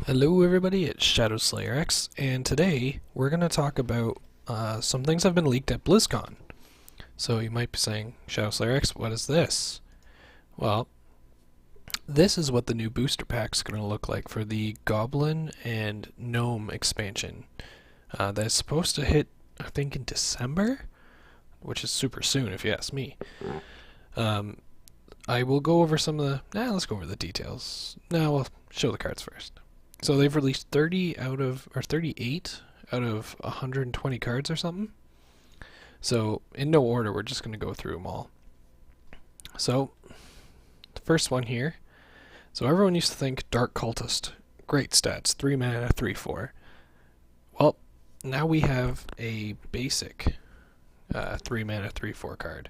Hello everybody, it's ShadowSlayerX, and today we're going to talk about some things that have been leaked at Blizzcon. So you might be saying, ShadowSlayerX, what is this? Well, this is what the new booster pack is going to look like for the Goblin and Gnome expansion. That's supposed to hit, I think, in December, which is super soon if you ask me. I will go over some of the... let's go over the details. We'll show the cards first. So they've released 38 out of 120 cards or something. So in no order, we're just going to go through them all. So the first one here. So everyone used to think Dark Cultist, great stats, 3 mana, 3/4. Well, now we have a basic 3 mana, 3/4 card.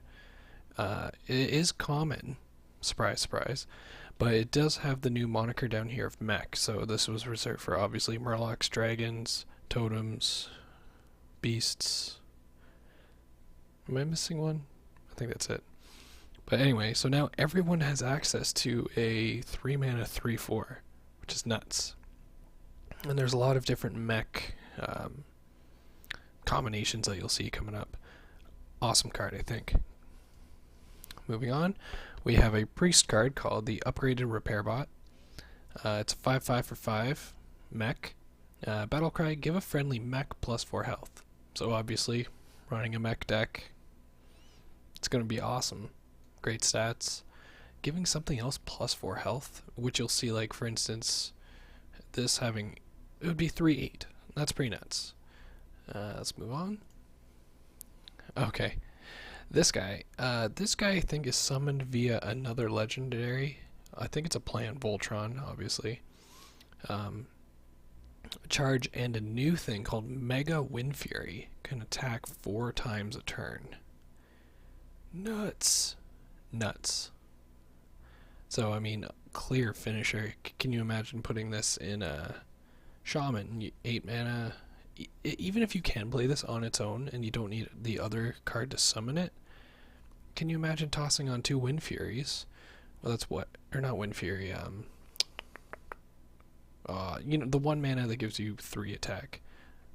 It is common, surprise, surprise. But it does have the new moniker down here of mech, so this was reserved for obviously murlocs, dragons, totems, beasts. Am I missing one? I think that's it. But anyway, so now everyone has access to a 3 mana 3/4, which is nuts. And there's a lot of different mech combinations that you'll see coming up. Awesome card, I think. Moving on, we have a priest card called the Upgraded Repair Bot. It's a 5/5 for 5 mech. Battle cry, give a friendly mech +4 health. So obviously, running a mech deck, it's going to be awesome. Great stats. Giving something else +4 health, which you'll see, like for instance, this having, it would be 3/8. That's pretty nuts. Let's move on. Okay. This guy I think is summoned via another legendary. I think it's a play on Voltron, obviously. Charge and a new thing called Mega Wind Fury can attack 4 times a turn. Nuts. Nuts. So, I mean, clear finisher. Can you imagine putting this in a Shaman? 8 mana. Even if you can play this on its own and you don't need the other card to summon it, can you imagine tossing on 2 Wind Furies? Well, that's what, or not Wind Fury, the 1 mana that gives you 3 attack.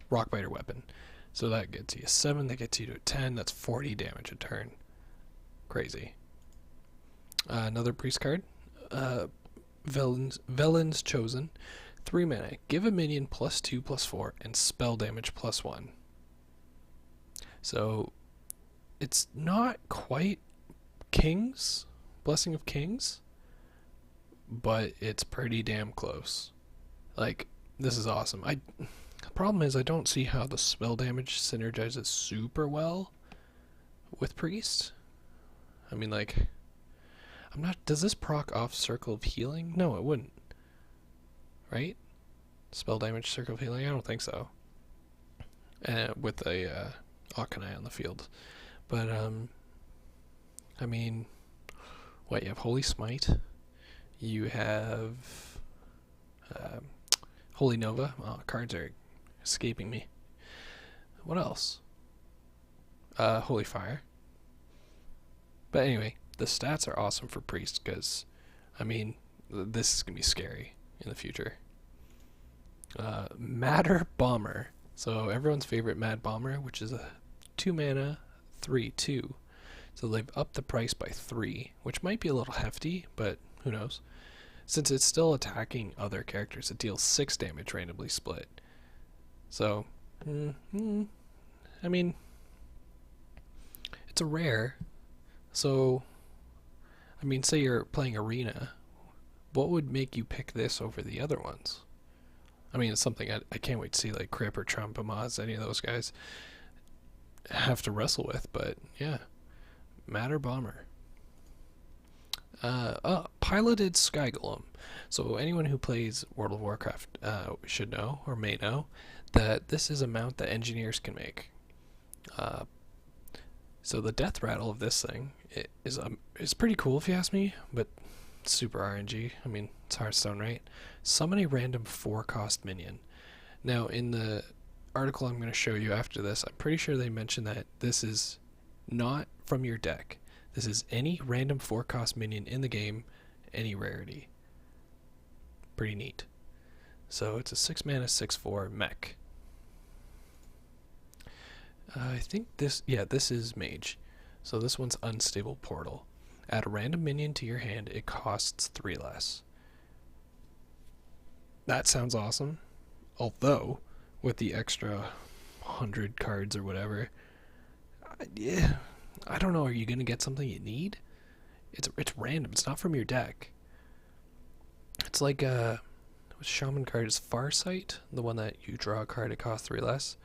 Rockbiter Weapon. So that gets you a 7, that gets you to a 10, that's 40 damage a turn. Crazy. Another priest card. Velen's Chosen. 3 mana. Give a minion +2/+4 and spell damage +1. So it's not quite King's Blessing of Kings, but it's pretty damn close. Like, this is awesome. The problem is I don't see how the spell damage synergizes super well with Priest. I mean, like, does this proc off Circle of Healing? No, it wouldn't. Right? Spell damage, Circle of Healing? I don't think so. With a Auchenai on the field. But, I mean, what, you have Holy Smite, you have Holy Nova. Oh, cards are escaping me. What else? Holy Fire. But anyway, the stats are awesome for Priest because, I mean, this is going to be scary in the future. Matter Bomber. So everyone's favorite Mad Bomber, which is a 2 mana 3/2. So they've upped the price by 3, which might be a little hefty, but who knows. Since it's still attacking other characters, it deals 6 damage randomly split. So, I mean, it's a rare. So, I mean, say you're playing Arena, what would make you pick this over the other ones? I mean, it's something I can't wait to see, like Crip or Trump, Amaz, any of those guys have to wrestle with, but yeah. Matter Bomber. Piloted Sky Golem. So anyone who plays World of Warcraft should know, or may know, that this is a mount that engineers can make. So the death rattle of this thing is pretty cool if you ask me, but super RNG. I mean, it's Hearthstone, right? Summon a random 4-cost minion. Now, in the article I'm going to show you after this, I'm pretty sure they mentioned that this is not from your deck. This is any random 4-cost minion in the game, any rarity. Pretty neat. So it's a 6 mana 6/4 mech. I think this, yeah, this is mage. So this one's unstable portal. Add a random minion to your hand, it costs 3 less. That sounds awesome. Although, with the extra 100 cards or whatever, yeah, I don't know, are you going to get something you need? It's random, it's not from your deck. It's like, Shaman card is Farsight, the one that you draw a card, it costs 3 less.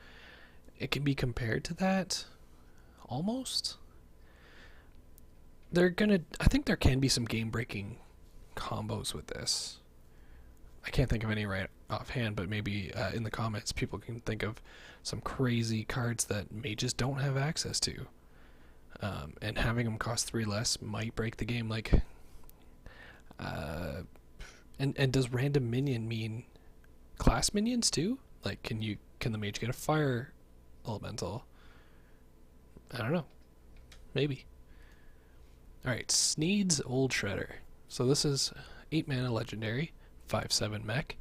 It can be compared to that, almost. I think there can be some game-breaking combos with this. I can't think of any right offhand, but maybe in the comments people can think of some crazy cards that mages don't have access to. And having them cost 3 less might break the game. Like, and does random minion mean class minions too? Like, can the mage get a fire elemental? I don't know. Maybe. Alright, Sneed's Old Shredder. So this is 8 mana legendary, 5/7 mech.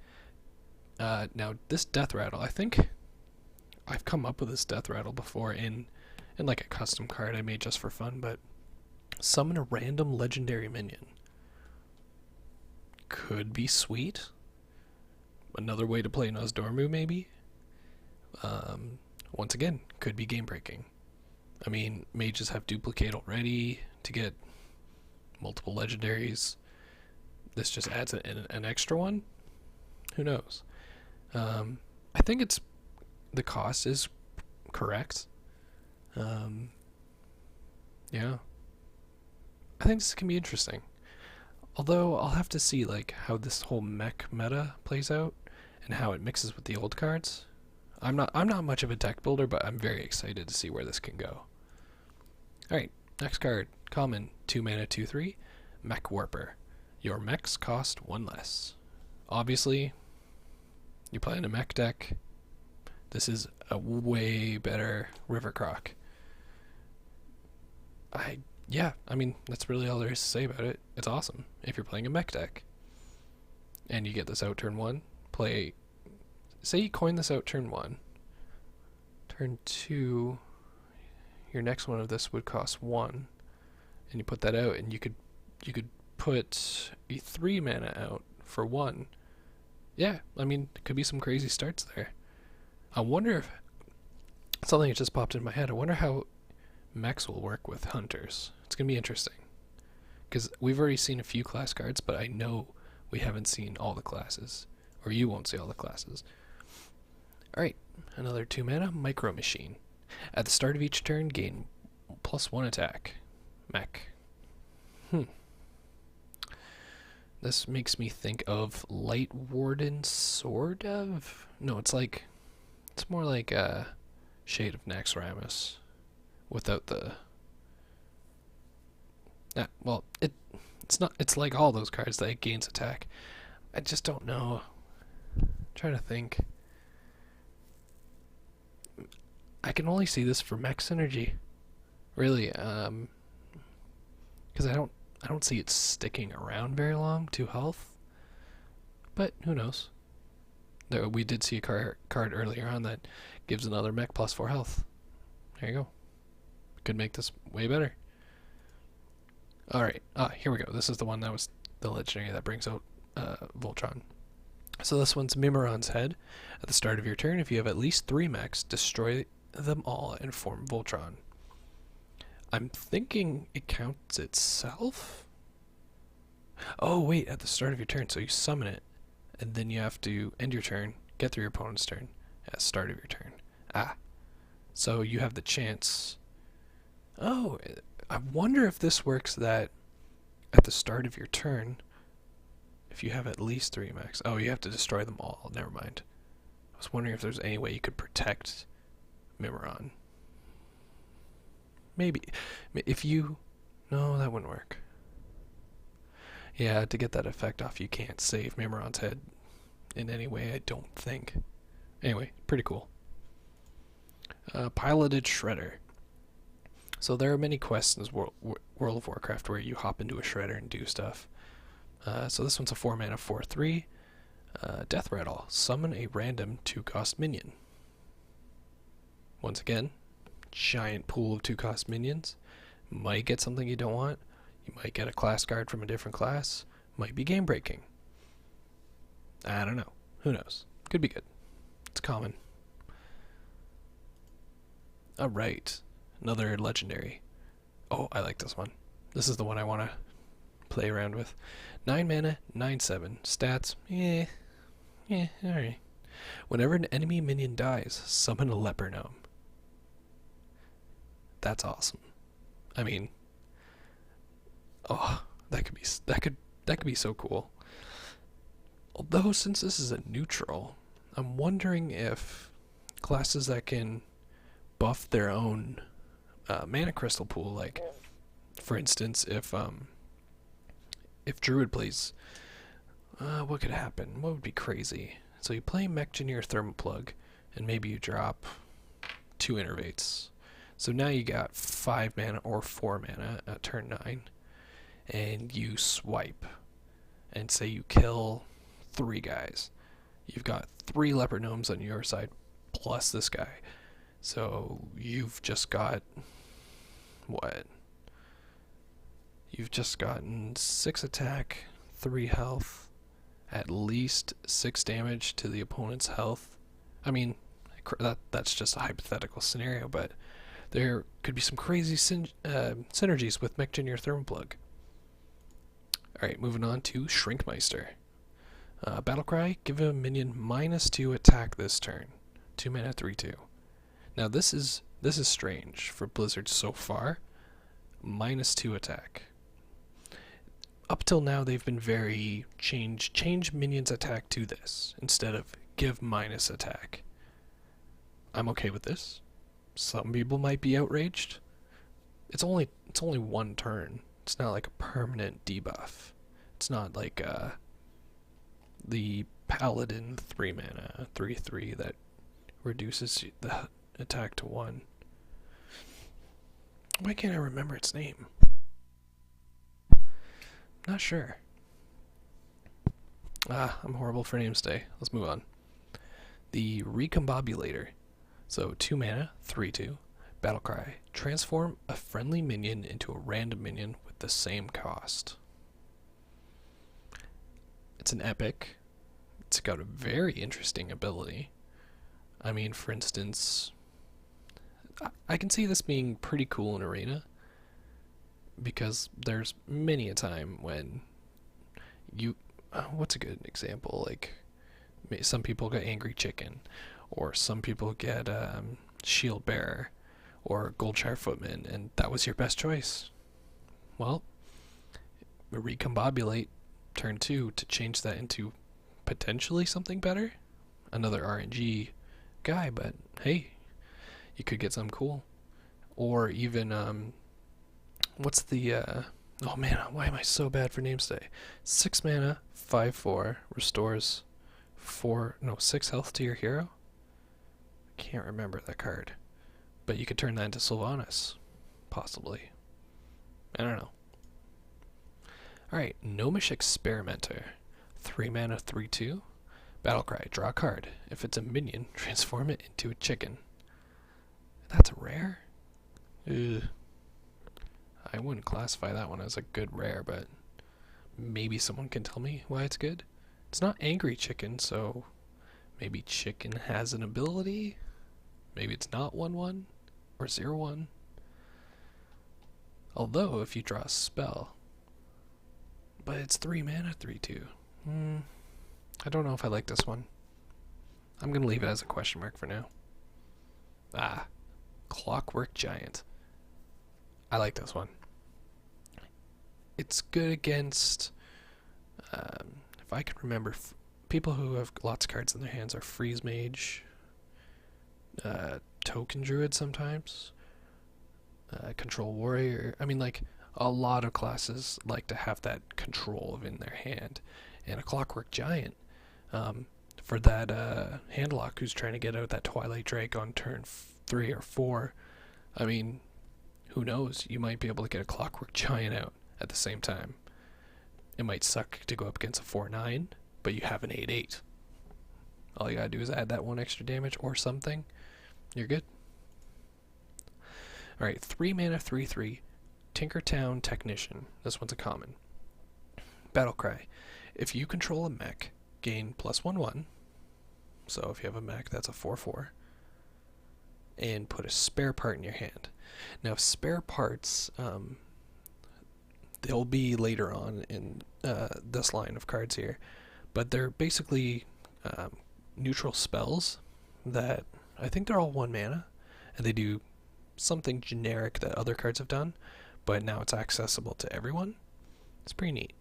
Now this death rattle, I think I've come up with this death rattle before in like a custom card I made just for fun, but summon a random legendary minion. Could be sweet. Another way to play Nozdormu, maybe. Once again, could be game breaking. I mean, mages have duplicate already to get multiple legendaries. This just adds an extra one. Who knows? I think the cost is correct. Yeah. I think this can be interesting. Although I'll have to see like how this whole mech meta plays out and how it mixes with the old cards. I'm not much of a deck builder, but I'm very excited to see where this can go. Alright, next card. Common, 2 mana 2/3, Mech Warper. Your mechs cost 1 less. Obviously, you're playing a mech deck. This is a way better River Croc. I mean, that's really all there is to say about it. It's awesome if you're playing a mech deck. And you get this out turn 1, say you coin this out turn 1. Turn 2, your next one of this would cost 1. And you put that out, and you could put a 3 mana out for 1. Yeah, I mean, it could be some crazy starts there. I wonder if something that just popped in my head. I wonder how mechs will work with hunters. It's gonna be interesting because we've already seen a few class cards, but I know we haven't seen all the classes, or you won't see all the classes. Alright, another 2 mana Micro Machine. At the start of each turn, gain +1 attack. Mech. This makes me think of Light Warden, sort of. No, it's more like Shade of Naxxramas without the. Well, it's not. It's like all those cards that it gains attack. I just don't know. I'm trying to think. I can only see this for mech synergy, really, because I don't see it sticking around very long, 2 health. But who knows? We did see a card earlier on that gives another mech +4 health. There you go. Could make this way better. Alright, here we go. This is the one that was the legendary that brings out Voltron. So this one's Mimiron's Head. At the start of your turn, if you have at least 3 mechs, destroy them all and form Voltron. I'm thinking it counts itself? Oh wait, at the start of your turn, so you summon it, and then you have to end your turn, get through your opponent's turn, at the start of your turn. So you have the chance. Oh, I wonder if this works that at the start of your turn, if you have at least 3 mechs. Oh, you have to destroy them all. Never mind. I was wondering if there's any way you could protect Mimiron. Maybe. If you... No, that wouldn't work. Yeah, to get that effect off, you can't save Mimiron's Head in any way, I don't think. Anyway, pretty cool. Piloted Shredder. So there are many quests in World of Warcraft where you hop into a shredder and do stuff. So this one's a 4 mana 4/3. Death Rattle. Summon a random 2-cost minion. Once again, giant pool of 2-cost minions. Might get something you don't want. You might get a class card from a different class. Might be game breaking. I don't know. Who knows? Could be good. It's common. Alright. Another legendary. Oh, I like this one. This is the one I want to play around with. 9 mana, 9/7. Stats, alright. Whenever an enemy minion dies, summon a leper gnome. That's awesome. I mean, oh, that could be so cool. Although, since this is a neutral, I'm wondering if classes that can buff their own mana crystal pool, like, for instance, if Druid plays, what could happen? What would be crazy? So you play Mechgineer Thermoplug, and maybe you drop 2 Innervates. So now you got 5 mana or 4 mana at turn 9, and you swipe, and say you kill 3 guys. You've got 3 leopard gnomes on your side, plus this guy. So you've just got, what? You've just gotten 6 attack, 3 health, at least 6 damage to the opponent's health. I mean, that's just a hypothetical scenario, but there could be some crazy synergies with Mechgineer Thermoplug. Alright, moving on to Shrinkmeister. Battlecry, give a minion -2 attack this turn. 2 mana, 3/2. Now this is strange for Blizzard so far. -2 attack. Up till now they've been very change minions attack to this instead of give minus attack. I'm okay with this. Some people might be outraged. It's only 1 turn. It's not like a permanent debuff. It's not like the Paladin 3 mana 3/3 that reduces the attack to 1. Why can't I remember its name? Not sure. I'm horrible for names today. Let's move on. The Recombobulator. So 2 mana, 3/2. Battlecry. Transform a friendly minion into a random minion with the same cost. It's an epic. It's got a very interesting ability. I mean, for instance, I can see this being pretty cool in Arena, because there's many a time when you... what's a good example? Like, some people get Angry Chicken, or some people get Shield Bearer, or Goldshire Footman, and that was your best choice. Well, Recombobulate turn 2 to change that into potentially something better. Another RNG guy, but hey, you could get something cool. Or even, what's the, oh man, why am I so bad for names today? 6 mana, 5/4, restores 6 health to your hero? I can't remember that card. But you could turn that into Sylvanas, possibly. I don't know. Alright, Gnomish Experimenter. 3 mana, 3/2. Battlecry, draw a card. If it's a minion, transform it into a chicken. That's rare? Ugh. I wouldn't classify that one as a good rare, but maybe someone can tell me why it's good. It's not Angry Chicken, so maybe Chicken has an ability? Maybe it's not 1/1 or 0/1. Although, if you draw a spell, but it's 3 mana, 3/2. I don't know if I like this one. I'm going to leave it as a question mark for now. Clockwork Giant. I like this one. It's good against, if I can remember, people who have lots of cards in their hands are Freeze Mage, Token Druid sometimes, Control Warrior. I mean, like, a lot of classes like to have that control in their hand. And a Clockwork Giant, for that Handlock who's trying to get out that Twilight Drake on turn 3 or 4, I mean, who knows? You might be able to get a Clockwork Giant out at the same time. It might suck to go up against a 4/9, but you have an 8/8. All you gotta do is add that 1 extra damage or something. You're good. Alright, 3 mana, 3/3. Tinkertown Technician. This one's a common. Battlecry. If you control a mech, gain +1/1. So if you have a mech, that's a 4/4. And put a spare part in your hand. Now, spare parts, they'll be later on in this line of cards here, but they're basically neutral spells that I think they're all 1 mana, and they do something generic that other cards have done, but now it's accessible to everyone. It's pretty neat.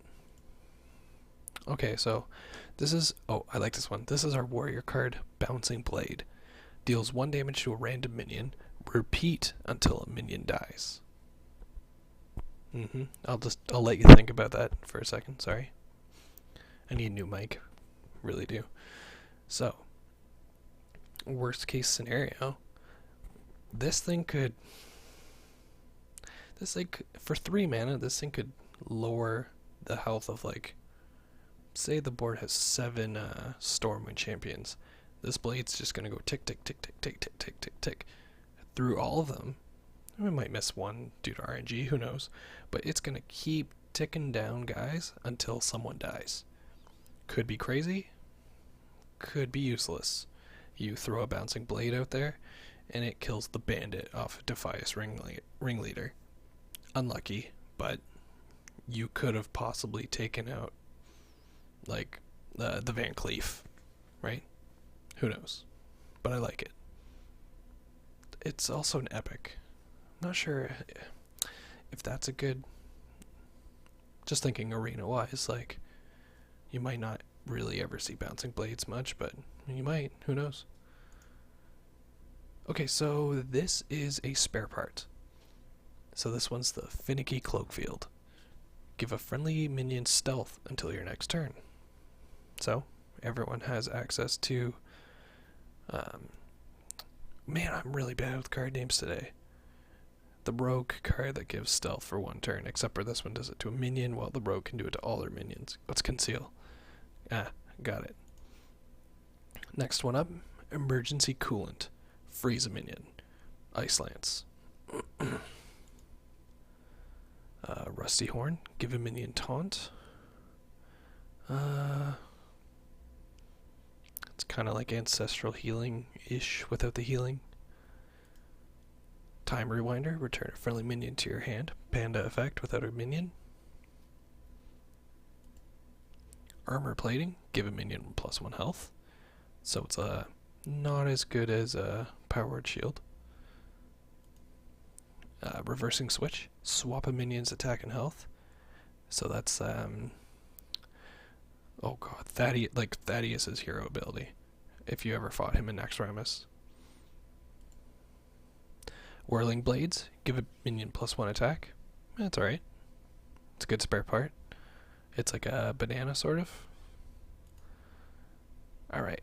Okay, so this is, oh, I like this one. This is our warrior card, Bouncing Blade. Deals 1 damage to a random minion. Repeat until a minion dies. I'll let you think about that for a second. Sorry. I need a new mic. Really do. So, worst case scenario, this thing could, for 3 mana, this thing could lower the health of, like, say the board has 7 Stormwind champions. This blade's just gonna go tick, tick, tick, tick, tick, tick, tick, tick, tick through all of them. We might miss one due to RNG, who knows? But it's gonna keep ticking down, guys, until someone dies. Could be crazy, could be useless. You throw a Bouncing Blade out there, and it kills the bandit off Defias ringleader. Unlucky, but you could have possibly taken out, like, the Van Cleef, right? Who knows? But I like it. It's also an epic. I'm not sure if that's a good... Just thinking arena-wise, like, you might not really ever see Bouncing Blades much, but you might. Who knows? Okay, so this is a spare part. So this one's the Finicky Cloakfield. Give a friendly minion stealth until your next turn. So, everyone has access to... man, I'm really bad with card names today. The rogue card that gives stealth for 1 turn, except for this one does it to a minion, while the rogue can do it to all their minions. Let's conceal. Ah, got it. Next one up, Emergency Coolant. Freeze a minion. Ice Lance. Rusty Horn. Give a minion taunt. It's kind of like Ancestral Healing-ish without the healing. Time Rewinder. Return a friendly minion to your hand. Panda effect without a minion. Armor Plating. Give a minion +1 health. So it's not as good as a Powered Shield. Reversing Switch. Swap a minion's attack and health. So that's oh god, Thaddeus' hero ability, if you ever fought him in Naxxramas. Whirling Blades, give a minion +1 attack. That's alright. It's a good spare part. It's like a banana, sort of. Alright.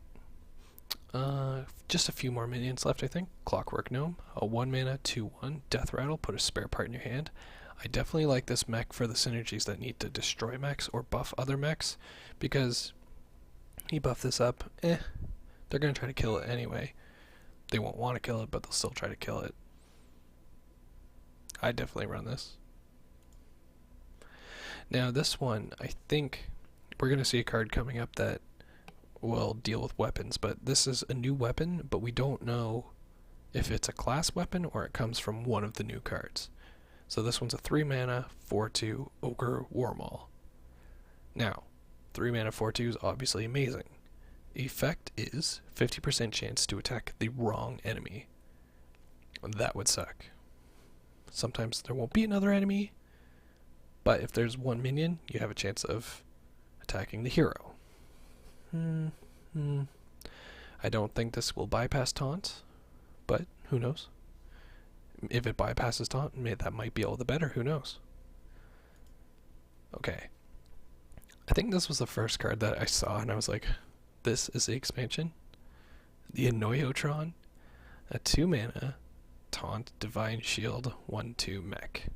Just a few more minions left, I think. Clockwork Gnome, a 1 mana, 2/1, Death Rattle, put a spare part in your hand. I definitely like this mech for the synergies that need to destroy mechs or buff other mechs, because you buff this up, they're going to try to kill it anyway. They won't want to kill it, but they'll still try to kill it. I definitely run this. Now this one, I think we're going to see a card coming up that will deal with weapons, but this is a new weapon, but we don't know if it's a class weapon or it comes from one of the new cards. So this one's a 3 mana, 4/2 Ogre Warmaul. Now, 3 mana, 4/2 is obviously amazing. Effect is 50% chance to attack the wrong enemy. That would suck. Sometimes there won't be another enemy, but if there's one minion, you have a chance of attacking the hero. I don't think this will bypass taunt, but who knows? If it bypasses taunt, that might be all the better, who knows? Okay. I think this was the first card that I saw and I was like, this is the expansion? The Annoyotron, a 2 mana, taunt, Divine Shield, 1/2 mech.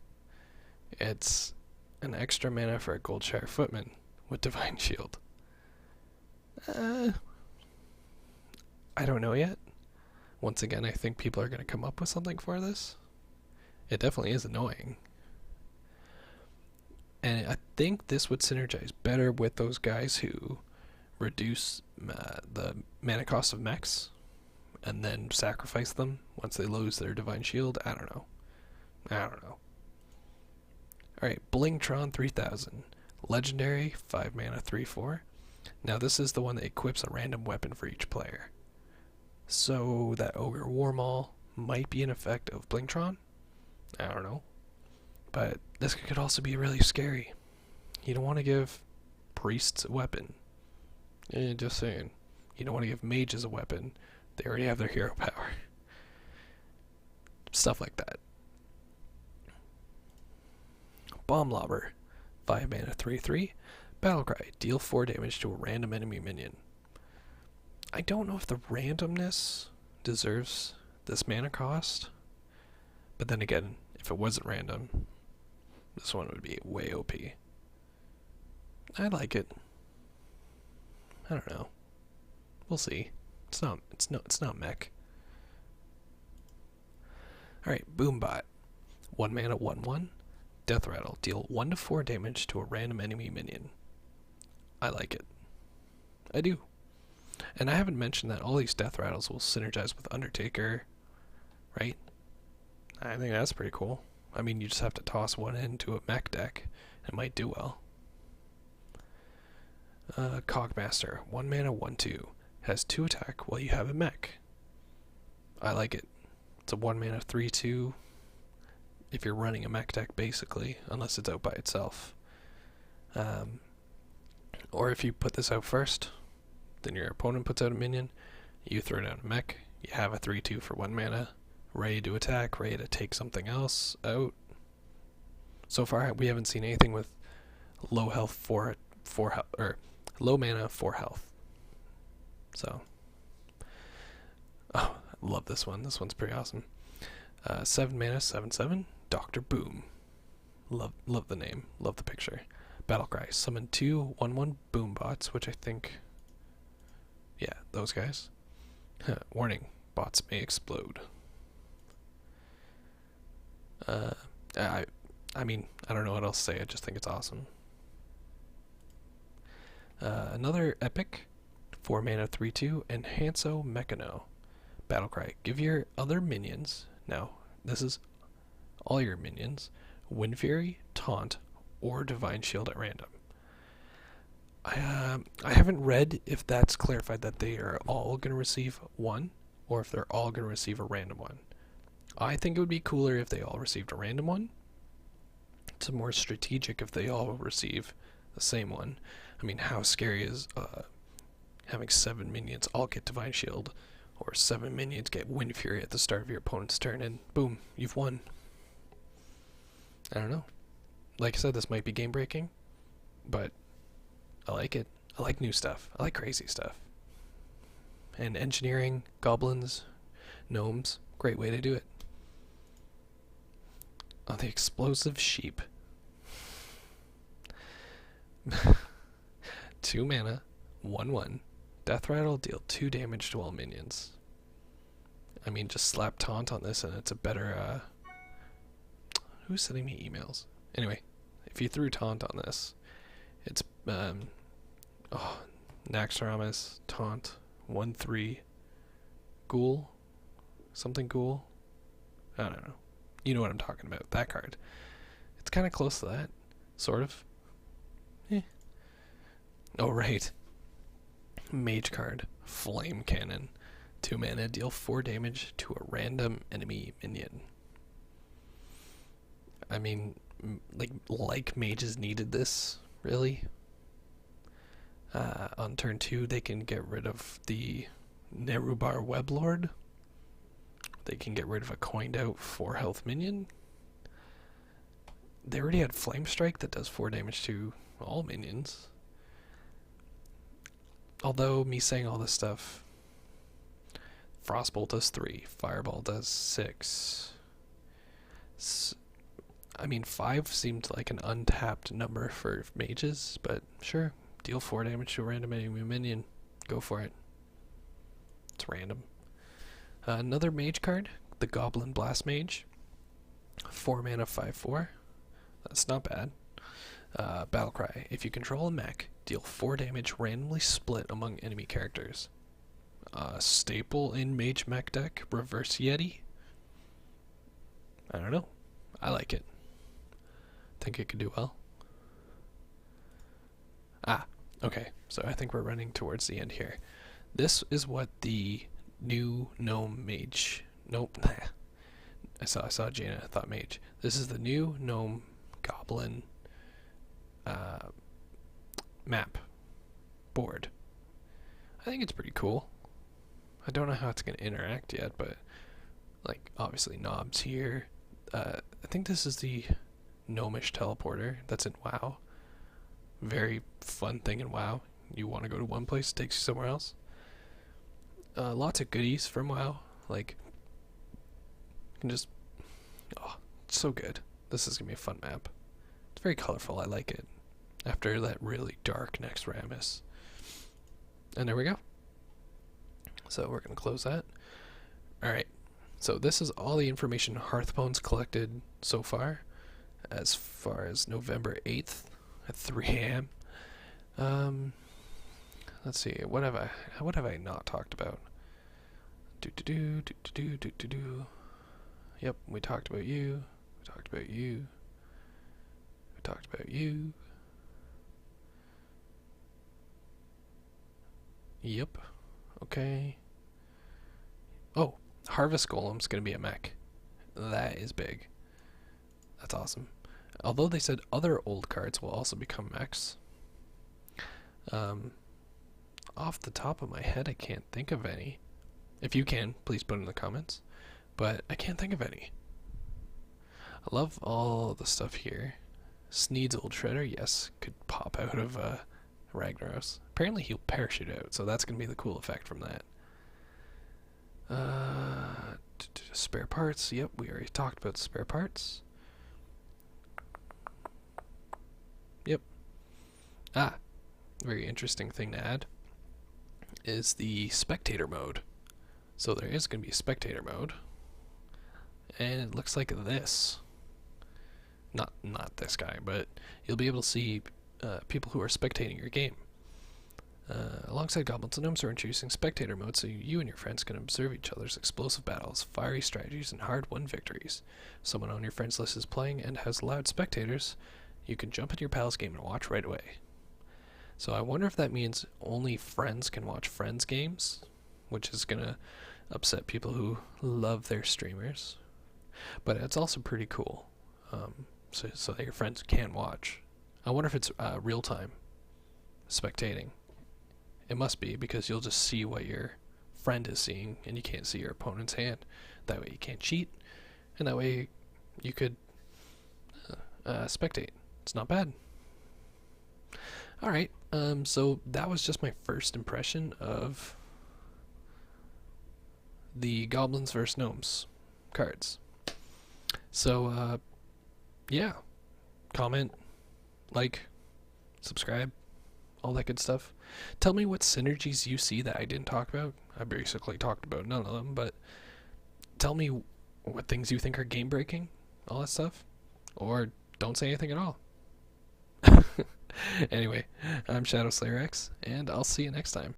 It's an extra mana for a Goldshire Footman with Divine Shield. I don't know yet. Once again, I think people are going to come up with something for this. It definitely is annoying. And I think this would synergize better with those guys who reduce the mana cost of mechs and then sacrifice them once they lose their Divine Shield. I don't know. Alright, Blingtron 3000. Legendary, 5 mana, 3/4. Now this is the one that equips a random weapon for each player. So that Ogre Warmaul might be an effect of Blingtron. I don't know. But this could also be really scary. You don't want to give priests a weapon. Just saying. You don't want to give mages a weapon. They already have their hero power. Stuff like that. Bomb Lobber. 5 mana, 3/3. Battlecry. Deal 4 damage to a random enemy minion. I don't know if the randomness deserves this mana cost. But then again, if it wasn't random, this one would be way OP. I like it. I don't know. We'll see. It's not mech. Alright, Boombot. 1 mana, 1/1. Death Rattle. Deal 1 to 4 damage to a random enemy minion. I like it. I do. And I haven't mentioned that all these Death Rattles will synergize with Undertaker, right? I think that's pretty cool. I mean, you just have to toss one into a mech deck. It might do well. Cogmaster. 1 mana, 1/2. Has 2 attack while you have a mech. I like it. It's a 1 mana, 3/2. If you're running a mech deck, basically, unless it's out by itself. Or if you put this out first, then your opponent puts out a minion, you throw down a mech, you have a 3/2 for 1 mana, ready to attack, ready to take something else out. So far, we haven't seen anything with low health for health, or low mana 4 health. So, oh, I love this one. This one's pretty awesome. 7 mana, 7/7. Dr. Boom. Love the name. Love the picture. Battlecry. Summon 2 1/1 Boombots, which I think, yeah, those guys. Warning. Bots may explode. I mean, I don't know what else to say. I just think it's awesome. Another epic. 4 mana, 3/2. Enhanso Mechano. Battlecry. Give your other minions. Now, this is all your minions. Wind Fury, Taunt, or Divine Shield at random. I haven't read if that's clarified that they are all going to receive one, or if they're all going to receive a random one. I think it would be cooler if they all received a random one. It's more strategic if they all receive the same one. I mean, how scary is having 7 minions all get Divine Shield, or 7 minions get Wind Fury at the start of your opponent's turn, and boom, you've won. I don't know. Like I said, this might be game breaking, but I like it. I like new stuff. I like crazy stuff. And engineering, goblins, gnomes, great way to do it. Oh, the explosive sheep. 2 mana, 1/1. Death Rattle, deal 2 damage to all minions. I mean, just slap Taunt on this and it's a better, who's sending me emails? Anyway, if you threw Taunt on this, it's, Naxxramas, Taunt, 1/3, Ghoul, something Ghoul, I don't know. You know what I'm talking about, that card. It's kind of close to that, sort of. Oh, right. Mage card, Flame Cannon. 2 mana, deal 4 damage to a random enemy minion. I mean, like mages needed this, really. On turn 2, they can get rid of the Nerubar Weblord. They can get rid of a coined out 4 health minion. They already had Flame Strike that does 4 damage to all minions. Although, me saying all this stuff, Frostbolt does 3, Fireball does 6. I mean, 5 seemed like an untapped number for mages, but sure, deal 4 damage to a random enemy minion. Go for it. It's random. Another mage card, the Goblin Blast Mage. 4 mana, 5/4. That's not bad. Battlecry. If you control a mech, deal 4 damage randomly split among enemy characters. Staple in Mage Mech deck, Reverse Yeti. I don't know. I like it. Think it could do well. Okay. So I think we're running towards the end here. This is what the new gnome mage. Nope. I saw Jaina. I thought mage. This is the new gnome goblin map board. I think it's pretty cool. I don't know how it's going to interact yet, but like obviously knobs here. I think this is the gnomish teleporter that's in WoW. Very fun thing in WoW. You want to go to one place, it takes you somewhere else. Lots of goodies from WoW. Like, you can just, it's so good. This is gonna be a fun map. It's very colorful. I like it. After that really dark next Rammus. And there we go. So we're gonna close that. All right. So this is all the information Hearthstone's collected so far as November 8th at 3 a.m. Let's see. What have I not talked about? Yep, we talked about you. We talked about you. We talked about you. Yep. Okay. Oh, Harvest Golem's gonna be a mech. That is big. That's awesome. Although they said other old cards will also become mechs. Off the top of my head, I can't think of any. If you can, please put it in the comments. But I can't think of any. I love all the stuff here. Sneed's Old Shredder, yes, could pop out of Ragnaros. Apparently he'll parachute out, so that's going to be the cool effect from that. Spare parts, yep, we already talked about spare parts. Yep. Very interesting thing to add is the spectator mode. So there is going to be a spectator mode, and it looks like this. Not this guy, but you'll be able to see people who are spectating your game. Alongside Goblins and Gnomes are introducing spectator mode, so you and your friends can observe each other's explosive battles, fiery strategies, and hard-won victories. If someone on your friends list is playing and has loud spectators, you can jump into your pal's game and watch right away. So I wonder if that means only friends can watch friends' games, which is going to upset people who love their streamers. But it's also pretty cool, so that your friends can watch. I wonder if it's real-time spectating. It must be, because you'll just see what your friend is seeing, and you can't see your opponent's hand. That way you can't cheat, and that way you could spectate. It's not bad. Alright, so that was just my first impression of the Goblins vs. Gnomes cards. So, yeah. Comment, like, subscribe, all that good stuff. Tell me what synergies you see that I didn't talk about. I basically talked about none of them, but tell me what things you think are game breaking, all that stuff. Or don't say anything at all. Anyway, I'm ShadowSlayerX, and I'll see you next time.